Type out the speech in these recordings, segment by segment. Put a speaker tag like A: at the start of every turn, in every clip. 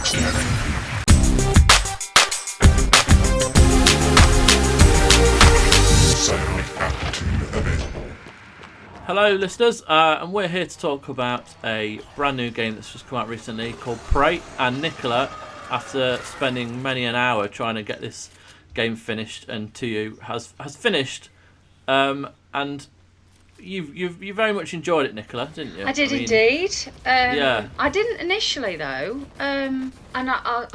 A: Hello listeners, and we're here to talk about a brand new game that's just come out recently called Prey. And Nicola, after spending many an hour trying to get this game finished and to you, has finished. And you very much enjoyed it, Nicola, didn't you?
B: I did indeed.
A: Yeah.
B: I didn't initially though, and I'll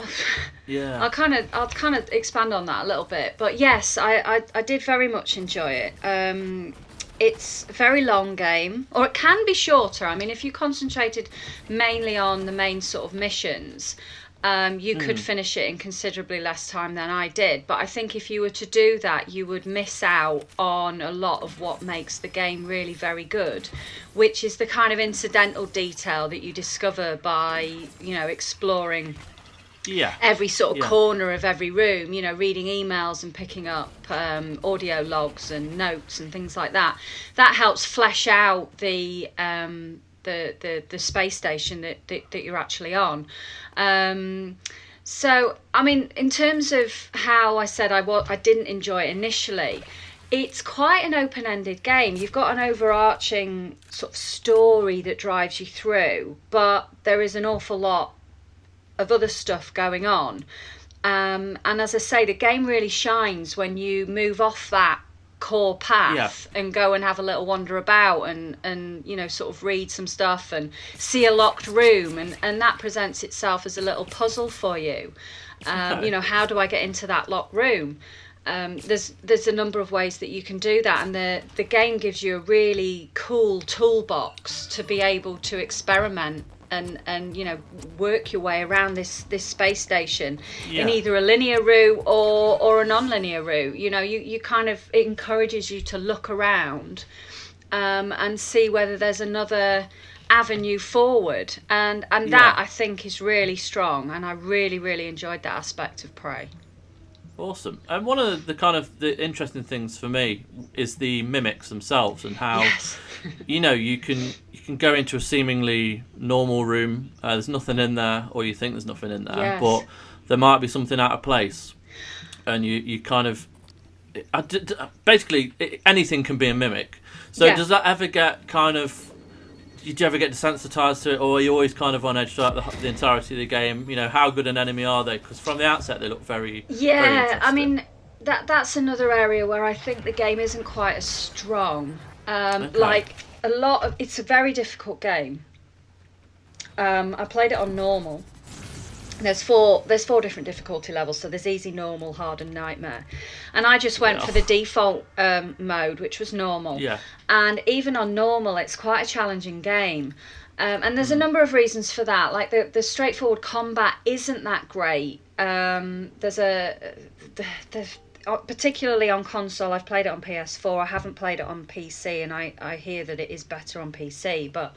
B: kind of expand on that a little bit. But yes, I did very much enjoy it. It's a very long game, or it can be shorter. I mean, if you concentrated mainly on the main sort of missions, you could finish it in considerably less time than I did. But I think if you were to do that, you would miss out on a lot of what makes the game really very good, which is the kind of incidental detail that you discover by, exploring every sort of corner of every room, reading emails and picking up audio logs and notes and things like that. That helps flesh out the space station that you're actually on. So, I mean, in terms of how I said I didn't enjoy it initially, it's quite an open-ended game. You've got an overarching sort of story that drives you through, but there is an awful lot of other stuff going on. And as I say, the game really shines when you move off that core path and go and have a little wander about and sort of read some stuff and see a locked room, and that presents itself as a little puzzle for you. How do I get into that locked room? There's a number of ways that you can do that, and the game gives you a really cool toolbox to be able to experiment and work your way around this space station in either a linear route or a non-linear route. You kind of, it encourages you to look around and see whether there's another avenue forward, and that I think is really strong, and I really, really enjoyed that aspect of Prey.
A: Awesome. And one of the interesting things for me is the mimics themselves, and how you can go into a seemingly normal room, there's nothing in there, or you think there's nothing in there, but there might be something out of place, and you kind of basically anything can be a mimic. So does that ever get did you ever get desensitized to it, or are you always kind of on edge throughout the entirety of the game? How good an enemy are they? Because from the outset they look very very interesting.
B: I mean, that's another area where I think the game isn't quite as strong. Like it's a very difficult game. I played it on normal. There's four different difficulty levels, so there's easy, normal, hard, and nightmare. And I just went for the default mode, which was normal. Yeah. And even on normal, it's quite a challenging game. And there's a number of reasons for that. Like the straightforward combat isn't that great. Particularly on console, I've played it on PS4. I haven't played it on PC, and I hear that it is better on PC. But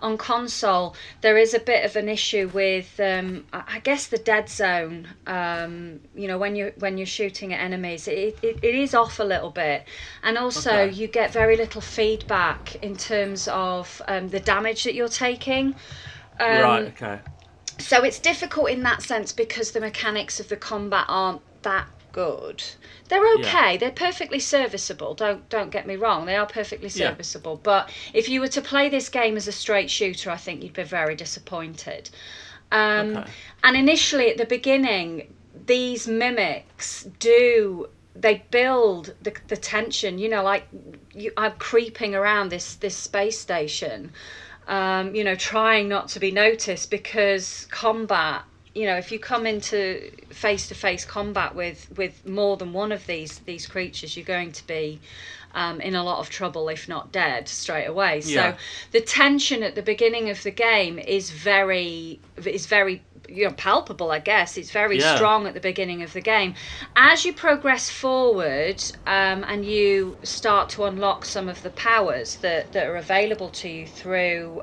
B: on console, there is a bit of an issue with, I guess, the dead zone. When you're shooting at enemies, it is off a little bit, and also you get very little feedback in terms of the damage that you're taking.
A: Right. Okay.
B: So it's difficult in that sense because the mechanics of the combat aren't that good. They're okay. They're perfectly serviceable. Don't get me wrong. They are perfectly serviceable. But if you were to play this game as a straight shooter, I think you'd be very disappointed. And initially at the beginning, these mimics they build the tension. I'm creeping around this space station, trying not to be noticed, because combat, if you come into face-to-face combat with more than one of these creatures, you're going to be in a lot of trouble, if not dead, straight away. So the tension at the beginning of the game is very palpable, I guess. It's very strong at the beginning of the game. As you progress forward and you start to unlock some of the powers that are available to you through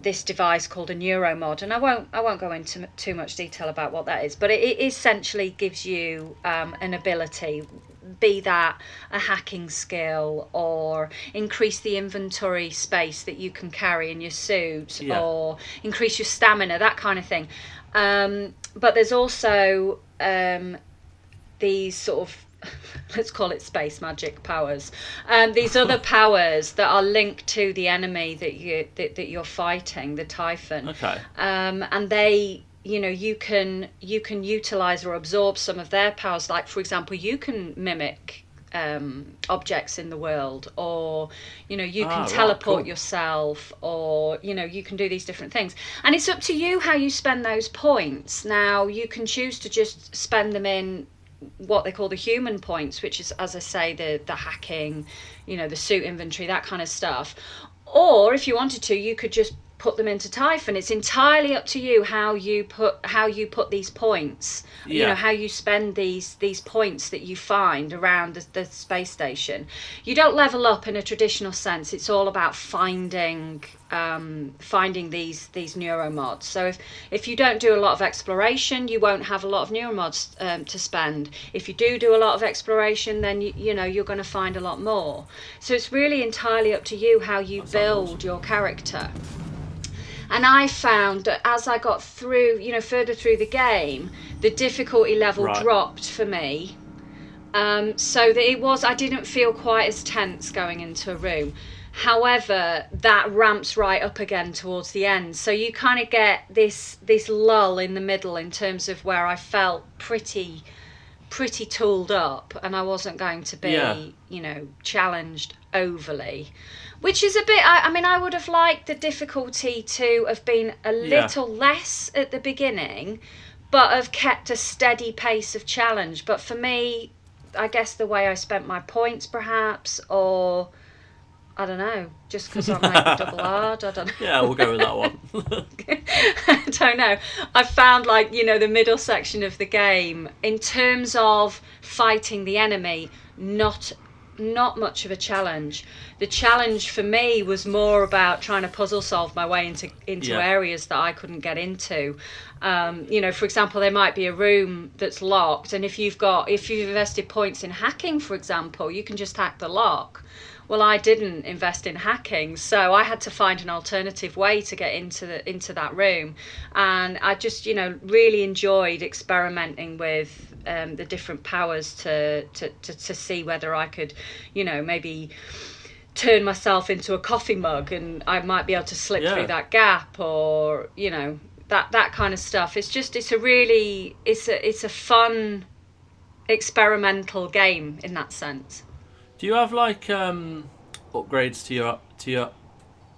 B: this device called a neuromod, and I won't go into too much detail about what that is, but it essentially gives you an ability be that a hacking skill, or increase the inventory space that you can carry in your suit, or increase your stamina, that kind of thing. But there's also these sort of, let's call it space magic powers. These other powers that are linked to the enemy that you're fighting, the Typhon.
A: Okay.
B: And they, you can utilize or absorb some of their powers. Like, for example, you can mimic objects in the world, or you can teleport yourself, or you can do these different things, and it's up to you how you spend those points. Now, you can choose to just spend them in what they call the human points, which is, as I say, the hacking, the suit inventory, that kind of stuff. Or if you wanted to, you could just put them into Typhon. It's entirely up to you how you put these points. How you spend these points that you find around the space station. You don't level up in a traditional sense. It's all about finding these neuromods. So if you don't do a lot of exploration, you won't have a lot of neuromods to spend. If you do a lot of exploration, then you're going to find a lot more. So it's really entirely up to you how you build your character. And I found that as I got through, further through the game, the difficulty level dropped for me. So that I didn't feel quite as tense going into a room. However, that ramps right up again towards the end. So you kind of get this lull in the middle in terms of where I felt pretty tooled up, and I wasn't going to be, challenged overly. Which is a bit, I would have liked the difficulty to have been a little less at the beginning, but have kept a steady pace of challenge. But for me, I guess the way I spent my points, perhaps, or I don't know, just because I'm like double hard, I don't know.
A: Yeah, we'll go with that one.
B: I don't know. I found the middle section of the game, in terms of fighting the enemy, not much of a challenge. The challenge for me was more about trying to puzzle solve my way into areas that I couldn't get into. For example, there might be a room that's locked, and if you've invested points in hacking, for example, you can just hack the lock. Well, I didn't invest in hacking, so I had to find an alternative way to get into that room. And I just, really enjoyed experimenting with the different powers to see whether I could, maybe turn myself into a coffee mug and I might be able to slip through that gap, or, that kind of stuff. It's a fun experimental game in that sense.
A: Do you have upgrades to your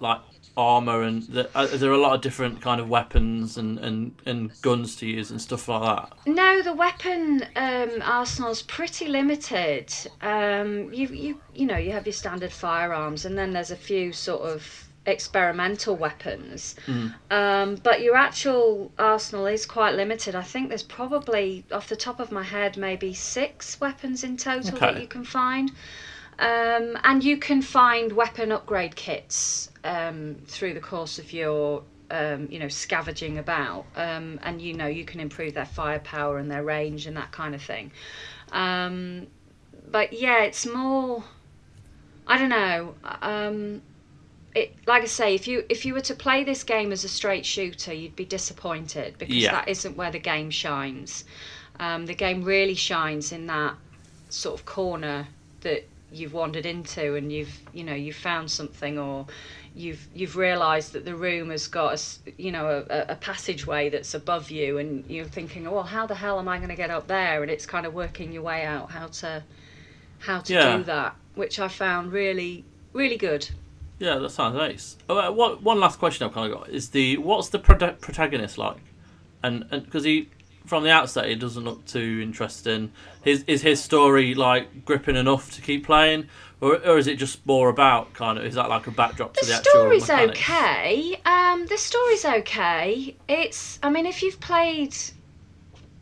A: like armor, and are there a lot of different kind of weapons and guns to use and stuff like that?
B: No, the weapon arsenal's pretty limited. You have your standard firearms, and then there's a few sort of experimental weapons. But your actual arsenal is quite limited. I think there's probably, off the top of my head, maybe 6 weapons in total that you can find. And you can find weapon upgrade kits through the course of your scavenging about, and you can improve their firepower and their range and that kind of thing. But yeah, it's more, I don't know. Like I say, if you were to play this game as a straight shooter, you'd be disappointed, because that isn't where the game shines. The game really shines in that sort of corner that you've wandered into, and you've found something, or you've realised that the room has got a passageway that's above you, and you're thinking, oh, well, how the hell am I going to get up there? And it's kind of working your way out how to do that, which I found really, really good.
A: Yeah, that sounds nice. One last question I've kind of got is what's the protagonist like? And because from the outset, he doesn't look too interesting. Is his story like gripping enough to keep playing, or is it just more about is that like a backdrop to the actual mechanics?
B: The story's okay. The story's okay. If you've played,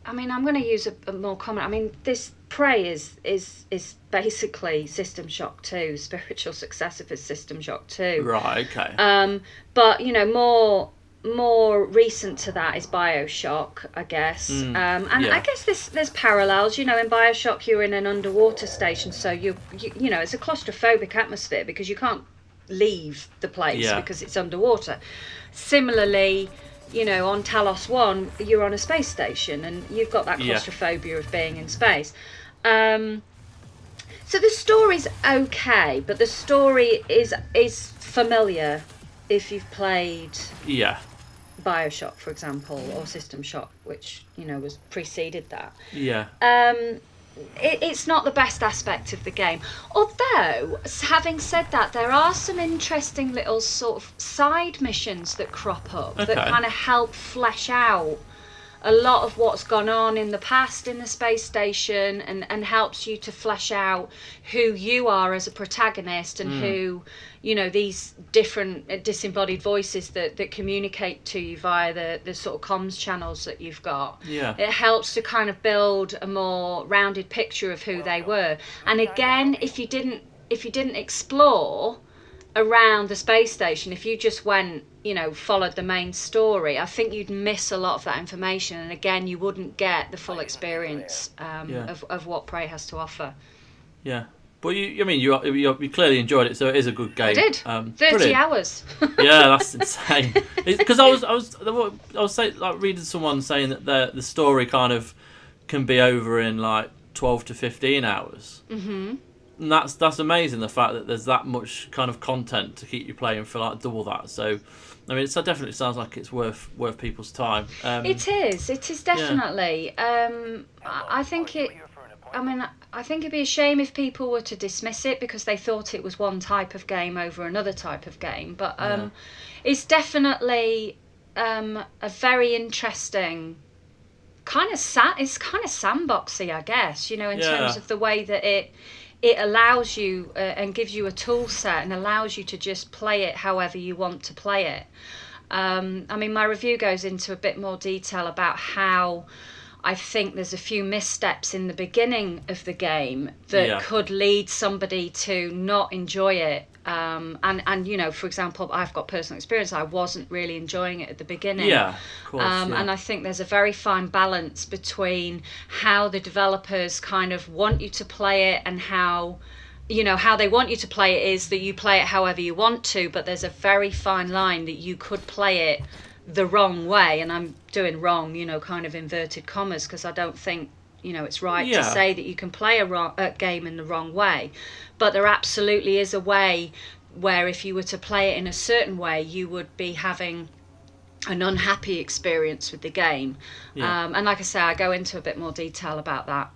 B: I'm going to use a more common. This Prey is basically System Shock 2, spiritual successor for System Shock 2.
A: Right. Okay.
B: But more recent to that is BioShock, I guess. And I guess there's parallels. In BioShock you're in an underwater station, so you it's a claustrophobic atmosphere because you can't leave the place because it's underwater. Similarly, on Talos 1 you're on a space station and you've got that claustrophobia of being in space. So the story's okay, but the story is familiar if you've played BioShock, for example, or System Shock, which was preceded that. It's not the best aspect of the game. Although, having said that, there are some interesting little sort of side missions that crop up that kind of help flesh out a lot of what's gone on in the past in the space station and helps you to flesh out who you are as a protagonist and who, these different disembodied voices that communicate to you via the sort of comms channels that you've got. It helps to kind of build a more rounded picture of who they were. And again, if you didn't explore around the space station, if you just went, followed the main story, I think you'd miss a lot of that information, and again you wouldn't get the full experience of what Prey has to offer.
A: But you clearly enjoyed it, so it is a good game.
B: I did. 30 hours.
A: Yeah, that's insane. Because I was saying, like, reading someone saying that the story kind of can be over in like 12 to 15 hours. And that's amazing, the fact that there's that much kind of content to keep you playing for like double that. So, I mean, it definitely sounds like it's worth people's time.
B: It is definitely. I think it'd be a shame if people were to dismiss it because they thought it was one type of game over another type of game. But it's definitely a very interesting kind of it's kind of sandboxy, I guess. In terms of the way that it allows you and gives you a tool set and allows you to just play it however you want to play it. My review goes into a bit more detail about how I think there's a few missteps in the beginning of the game that could lead somebody to not enjoy it. And for example, I've got personal experience. I wasn't really enjoying it at the beginning.
A: Of course.
B: And I think there's a very fine balance between how the developers kind of want you to play it and how they want you to play it is that you play it however you want to, but there's a very fine line that you could play it the wrong way, and I'm doing wrong, kind of inverted commas, because I don't think it's right to say that you can play a game in the wrong way, but there absolutely is a way where if you were to play it in a certain way, you would be having an unhappy experience with the game. And like I say, I go into a bit more detail about that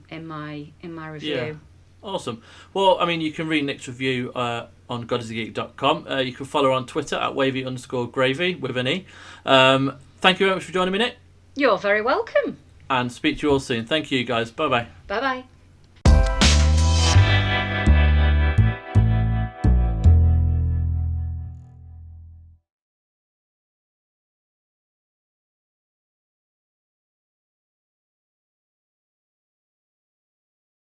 B: in my review.
A: Awesome. Well, I mean, you can read Nick's review on godisthegeek.com. You can follow her on Twitter at wavy_gravy with an E. Thank you very much for joining me, Nick.
B: You're very welcome.
A: And speak to you all soon. Thank you, guys. Bye-bye.
B: Bye-bye.